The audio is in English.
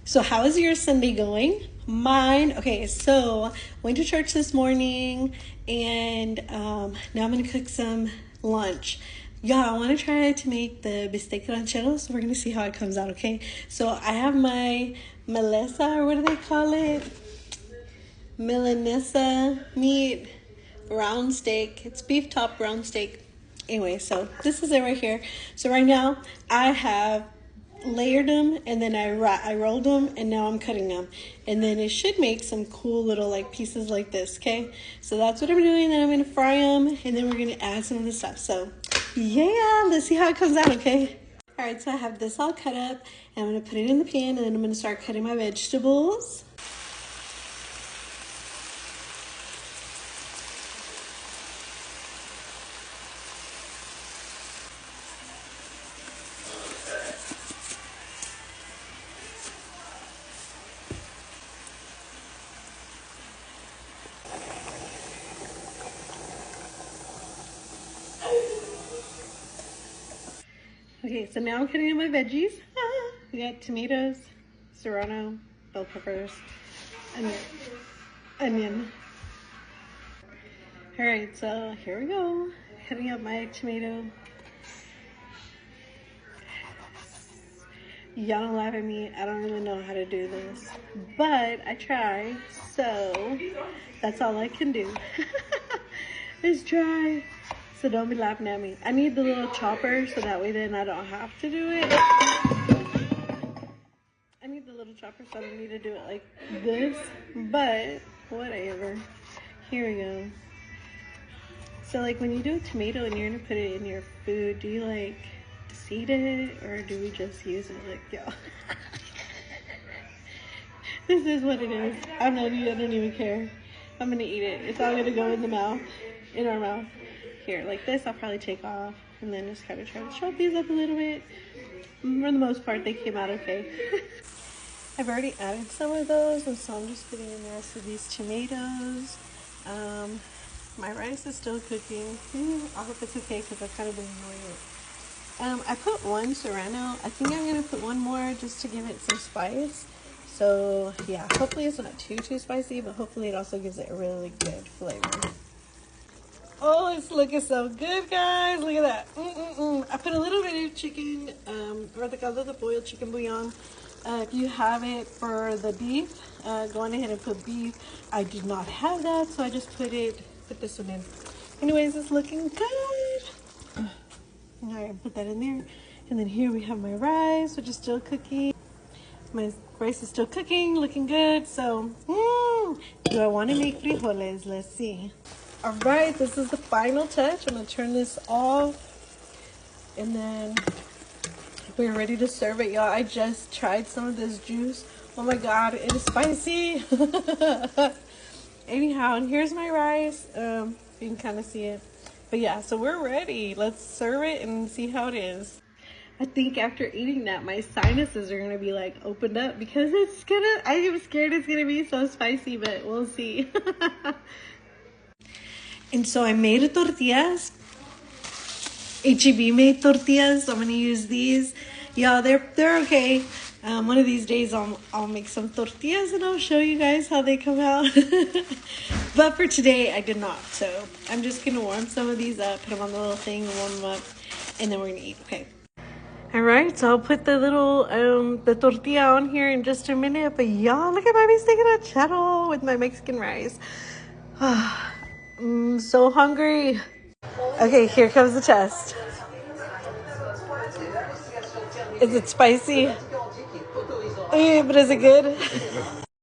So how is your Sunday going? Mine, okay, so went to church this morning and now I'm gonna cook some lunch. Y'all, I want to try to make the Bistek Ranchero, so we're gonna see how it comes out, okay? So I have my Melissa, or what do they call it? Milanesa meat, round steak. It's beef top round steak. Anyway, so this is it right here. So right now I have layered them and then I rolled them and now I'm cutting them, and then it should make some cool little like pieces like this. Okay, so that's what I'm doing. Then I'm gonna fry them and then we're gonna add some of the stuff. So yeah, let's see how it comes out. Okay, all right, so I have this all cut up and I'm gonna put it in the pan and then I'm gonna start cutting my vegetables. Okay, so now I'm cutting in my veggies. We got tomatoes, serrano, bell peppers, onion. All right, so here we go. Cutting up my tomato. Y'all don't laugh at me. I don't really know how to do this, but I try. So that's all I can do is try. So don't be laughing at me. I need the little chopper so that way then I don't have to do it. I need the little chopper so I don't need to do it like this, but whatever. Here we go. So like when you do a tomato and you're gonna put it in your food, do you like seed it or do we just use it like, yo? This is what it is. I don't even care. I'm gonna eat it. It's all gonna go in the mouth, in our mouth. Here, like this, I'll probably take off and then just kind of try to chop these up a little bit. For the most part, they came out okay. I've already added some of those, and so I'm just putting in the rest of these tomatoes. My rice is still cooking. I hope it's okay because I've kind of been ignoring it. I put one serrano. I think I'm gonna put one more just to give it some spice. So yeah, hopefully it's not too spicy, but hopefully it also gives it a really good flavor. Oh, it's looking so good, guys. Look at that. I put a little bit of chicken, or the caldo de pollo, chicken bouillon. If you have it for the beef, go on ahead and put beef. I did not have that, so I just put this one in. Anyways, it's looking good. All right, put that in there. And then here we have my rice, which is still cooking. My rice is still cooking, looking good. So, do I want to make frijoles? Let's see. All right, this is the final touch. I'm gonna turn this off and then we're ready to serve it, y'all. I just tried some of this juice. Oh my God, it is spicy. Anyhow, and here's my rice. You can kind of see it. But yeah, so we're ready. Let's serve it and see how it is. I think after eating that, my sinuses are gonna be like opened up because I am scared it's gonna be so spicy, but we'll see. And so I made tortillas. HEB made tortillas, so I'm gonna use these. Y'all, they're okay. One of these days I'll make some tortillas and I'll show you guys how they come out. But for today I did not. So I'm just gonna warm some of these up, put them on the little thing and warm them up, and then we're gonna eat. Okay. All right, so I'll put the little the tortilla on here in just a minute. But y'all, look at my Bistek Ranchero with my Mexican rice. I'm so hungry. Okay, here comes the test. Is it spicy? But is it good?